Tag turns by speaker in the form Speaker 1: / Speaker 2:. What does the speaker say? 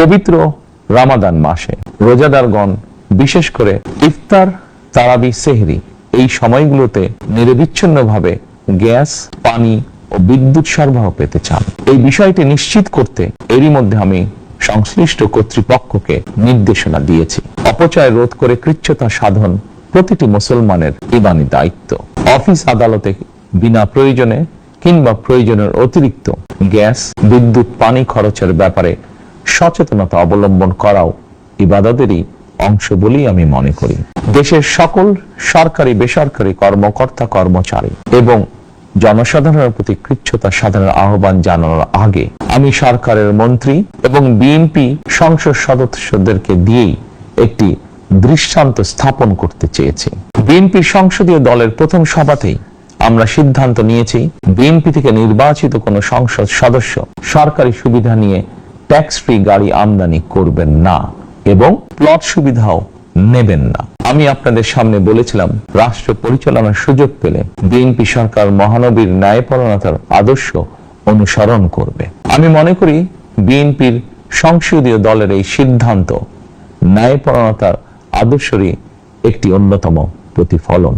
Speaker 1: পবিত্র রামাদান মাসে রোজাদারগণ বিশেষ করে ইফতার, তারাবি, সেহরি এই সময়গুলোতে নিরবিচ্ছিন্নভাবে গ্যাস, পানি ও বিদ্যুৎ সরবরাহ পেতে চান। এই বিষয়টি নিশ্চিত করতে এরই মধ্যে আমি সংশ্লিষ্ট কর্তৃপক্ষকে নির্দেশনা দিয়েছি। অপচয় রোধ করে কৃচ্ছ্রতা সাধন প্রতিটি মুসলমানের ঈমানী দায়িত্ব। অফিস আদালতে বিনা প্রয়োজনে কিংবা প্রয়োজনের অতিরিক্ত গ্যাস, বিদ্যুৎ, পানি খরচের ব্যাপারে সচেতনতা অবলম্বন করাও ইবাদতেরই অংশ বলেই আমি মনে করি। দেশের সকল সরকারি, বেসরকারি কর্মকর্তা, কর্মচারী এবং জনসাধারণের প্রতি কৃচ্ছ্রতা সাধনের আহ্বান জানানোর আগে আমি সরকারের মন্ত্রী এবং বিএনপি সংসদ সদস্যদেরকে দিয়েই একটি দৃষ্টান্ত স্থাপন করতে চেয়েছি। বিএনপি সংসদীয় দলের প্রথম সভাতেই আমরা সিদ্ধান্ত নিয়েছি, বিএনপি থেকে নির্বাচিত কোন সংসদ সদস্য সরকারি সুবিধা নিয়ে ট্যাক্স ফ্রি গাড়ি আমদানি করবেন না এবং প্লট সুবিধাও নেবেন না। আমি আপনাদের সামনে বলেছিলাম, রাষ্ট্র পরিচালনার সুযোগ পেলে বিএনপি সরকার মহানবীর ন্যায়পরায়ণতার আদর্শ অনুসরণ করবে। আমি মনে করি বিএনপির সংসদীয় দলের এই সিদ্ধান্ত ন্যায়পরায়ণতার আদর্শেরই একটি অন্যতম প্রতিফলন।